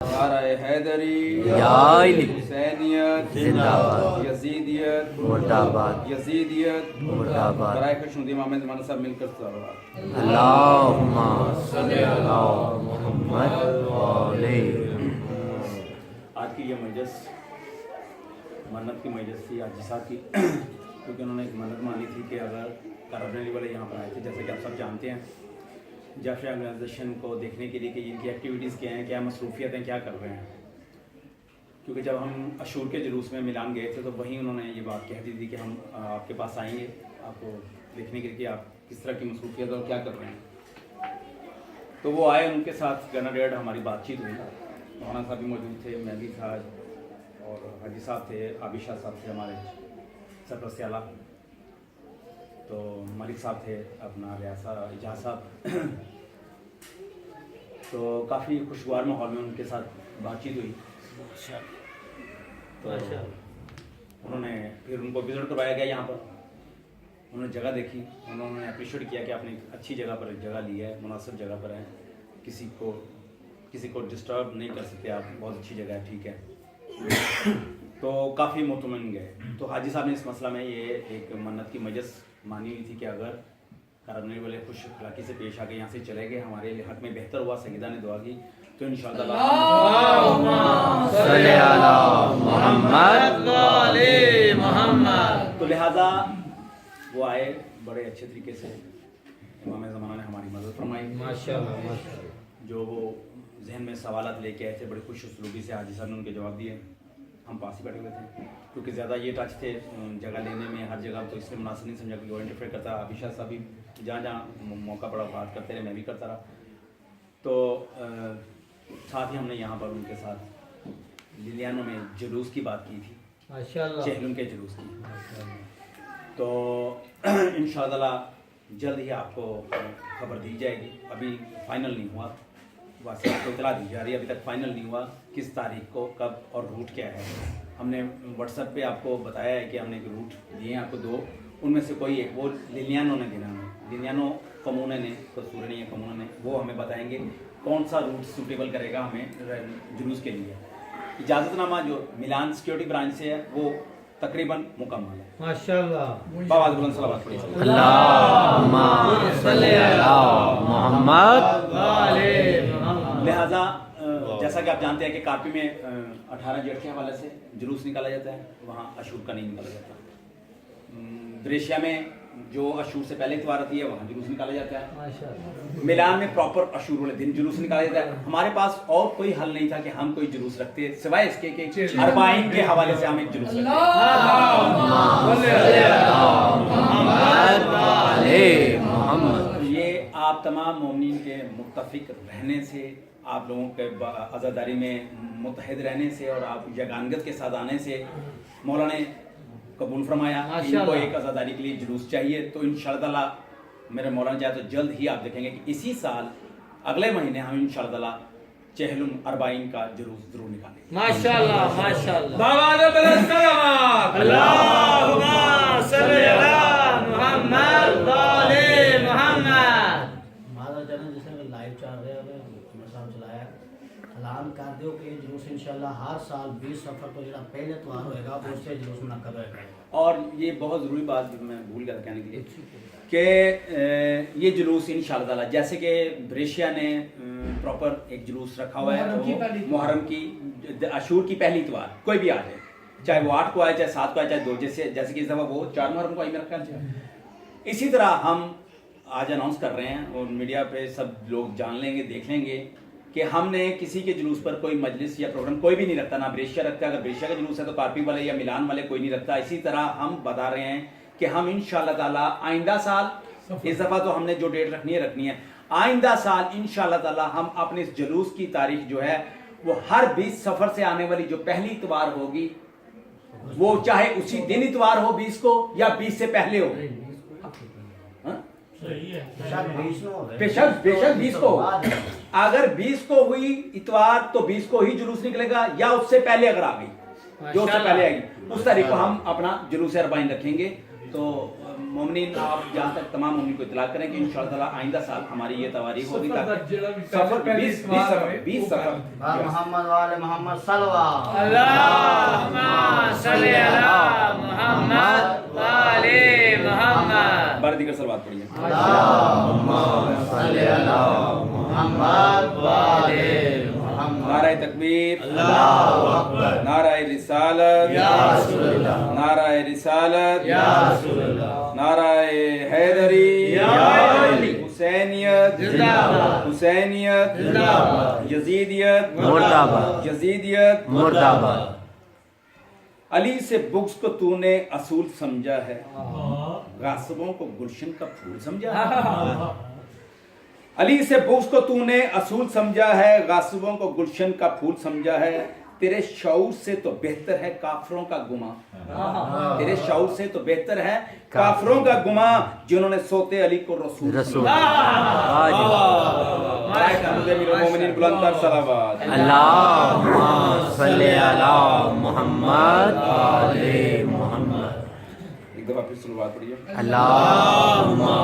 नारे हैदरी हुसैनियत जिंदाबाद, यजीदियत मुर्दाबाद, यजीदियत मुर्दाबाद। बराए खुशनुदी इमाम ज़माना साहब मिलकर सलावत। अल्लाहुम्मा सल्ली अला मुहम्मद व आले। आज की ये मजलिस मन्नत की मजलिस थी हाजी साहब की, क्योंकि उन्होंने एक मन्नत मानी थी कि अगर करबली वाले यहाँ पर आए थे, जैसे कि आप सब जानते हैं जाफिया ऑर्गेनाइजेशन को देखने के लिए कि इनकी एक्टिविटीज़ क्या हैं, क्या मसरूफियत हैं, क्या कर रहे हैं। क्योंकि जब हम अशूर के जुलूस में मिलान गए थे तो वहीं उन्होंने ये बात कह दी थी कि हम आपके पास आएंगे आपको देखने के लिए कि आप किस तरह की मसरूफियत और क्या कर रहे हैं। तो वो आए, उनके साथ घंटा डेढ़ हमारी बातचीत हुई। मौलाना साहब भी मौजूद थे, मैं भी था, और हाजी साहब थे, आबिशा साहब थे हमारे सरपरस्त आला, तो मलिक साहब थे, अपना रियासा इजाज़ साहब। तो काफ़ी खुशगवार माहौल में उनके साथ बातचीत हुई। तो उन्होंने फिर उनको विजिट करवाया गया यहाँ पर, उन्होंने जगह देखी, उन्होंने अप्रिशिएट किया कि आपने एक अच्छी जगह पर जगह ली है, मुनासिब जगह पर है, किसी को डिस्टर्ब नहीं कर सकते आप, बहुत अच्छी जगह है, ठीक है। तो काफ़ी मुतमईन गए। तो हाजी साहब ने इस मसला में ये एक मन्नत की मजलिस मानी हुई थी कि अगर करबली वाले खुश अखलाकी से पेश आके यहाँ से चले गए, हमारे हक में बेहतर हुआ, सईदा ने दुआ की, तो इंशाअल्लाह तो लिहाजा वो आए बड़े अच्छे तरीके से। इमाम ज़माना ने हमारी मदद फरमाई माशाअल्लाह। जो वो जहन में सवालात लेके आए थे, बड़ी खुश उसलूबी से हाजी साहब ने उनके जवाब दिए। हम पास ही बैठे हुए थे, क्योंकि ज़्यादा ये टच थे जगह लेने में, हर जगह तो इसलिए मुनासिब नहीं समझा कि वो इंटरफेयर करता। आबिशा साहब भी जहाँ जहाँ मौका पड़ा बात करते रहे, मैं भी करता रहा। तो साथ ही हमने यहाँ पर उनके साथ लिलियानो में जुलूस की बात की थी, चहलुम के जुलूस की। तो इंशाअल्लाह जल्द ही आपको खबर दी जाएगी। अभी फाइनल नहीं हुआ, बस आपको इतला दी जा रही है, अभी तक फाइनल नहीं हुआ किस तारीख को, कब और रूट क्या है। हमने व्हाट्सएप पे आपको बताया है कि हमने एक रूट दिए हैं आपको दो, उनमें से कोई एक वो लिलियानो ने देना है, लिलियानो कमूने ने, कसूर नहीं है कमूना ने, वो हमें बताएंगे कौन सा रूट सूटेबल करेगा हमें जुलूस के लिए। इजाज़तनामा जो मिलान सिक्योरिटी ब्रांच से है वो तकरीबन मुकम्मल है माशाअल्लाह। बाबा बुलंद सलावत पढ़िए। अल्लाहुम्मा सल्ली अला मुहम्मद व आले। लिहाजा जैसा कि आप जानते हैं कि कापी में 18 जेठ के हवाले से जुलूस निकाला जाता है, वहाँ अशूर का नहीं निकाला जाता। ब्रेशिया में जो अशूर से पहले इतवार आती है वहाँ जुलूस निकाला जाता है। मिलान में प्रॉपर अशूर वाले दिन जुलूस निकाला जाता है। हमारे पास और कोई हल नहीं था कि हम कोई जुलूस रखते सिवाय इसके कि अरबाइन के हवाले से हम एक जुलूस रखते। ये आप तमाम मोमिनीन के मुत्तफिक रहने से, आप लोगों के आज़ादारी में मुत्तहिद रहने से और आप यगानगत के साथ आने से मौला ने कबूल फरमाया। इनको एक आज़ादारी के लिए जुलूस चाहिए, तो इंशाअल्लाह मेरे मौलाना चाहे तो जल्द ही आप देखेंगे कि इसी साल अगले महीने हम इंशाअल्लाह चहलुम अरबाइन का जुलूस जरूर निकालेंगे माशाअल्लाह माशाअल्लाह। अल्लाहुम्मा सल्ली अला मुहम्मद व आले मुहम्मद। हमारा चैनल जिसने लाइव चल रहा है चलाया ऐलान कर दो कि जुलूस इंशाल्लाह हर साल 20 सफर को जो पहले त्योहार होएगा उससे जुलूस मुनक्कद होएगा। और ये बहुत ज़रूरी बात मैं भूल गया कहने के लिए कि ये जुलूस इंशाअल्लाह जैसे कि ब्रेशिया ने प्रॉपर एक जुलूस रखा हुआ है, मुहर्रम की अशूर की पहली इतवार कोई भी आ जाए, चाहे वो 8 को आए, चाहे 7 को आए, चाहे 2, जैसे कि इस दफ़ा वो 4 मुहर्रम को आई मेरा ख्याल। इसी तरह हम आज अनाउंस कर रहे हैं और मीडिया पे सब लोग जान लेंगे, देख लेंगे कि हमने किसी के जुलूस पर कोई मजलिस या प्रोग्राम कोई भी नहीं रखता, ना ब्रेशिया रखता है। अगर ब्रेशिया का जुलूस है तो कार्पी वाले या मिलान वाले कोई नहीं रखता। इसी तरह हम बता रहे हैं कि हम इंशाअल्लाह ताला आइंदा साल, इस दफ़ा तो हमने जो डेट रखनी है, आइंदा साल इंशाअल्लाह ताला हम अपने इस जुलूस की तारीख जो है वो हर 20 सफर से आने वाली जो पहली इतवार होगी, वो चाहे उसी दिन इतवार हो 20 को या 20 से पहले हो, बेशक 20 को। अगर 20 को हुई इतवार तो 20 को ही जुलूस निकलेगा, या उससे पहले अगर आ गई, जो उससे पहले आएगी उस तारीख को हम अपना जुलूस अरबाइन रखेंगे। तो मोमिनीन आप जहाँ तक तमाम मोमिन को इतला करें कि इंशाअल्लाह ताला आइंदा साल हमारी ये तवारीख होगी ताकि सफर 20 सफर मोहम्मद वाले मोहम्मद सल्लल्लाहु अल्लाहुम्मा सल्ली अला मुहम्मद वाले मुहम्मद। बारह दीगर सलवात पढ़िए। अल्लाहुम्मा सल्ली अला मुहम्मद वाले मुहम्मद। नाराए तकबीर, अल्लाहु अकबर। नाराए रिसालत, या रसूलल्लाह। नाराए रिसालत, या रसूलल्लाह। नाराए हैदरी, या अली। हुसैनियत जिंदाबाद। हुसैनियत जिंदाबाद। यजीदियत मुर्दाबाद। यजीदियत मुर्दाबाद। अली से बुग़्ज़ को तूने असूल समझा है, गासिबों को गुलशन का फूल समझा है। अली से बुग़्ज़ को तूने असूल समझा है, गासिबों को गुलशन का फूल समझा है। तेरे शऊर से तो बेहतर है काफिरों का गुमा, तेरे शऊर से तो बेहतर है काफिरों का गुमा, जिन्होंने सोते अली को रसूल रसूल। सलावत। अल्लाहुम्मा सल्ली अला मुहम्मद वाले मुहम्मद। एक दफा फिर सलवात पढ़िए। अल्लाहुम्मा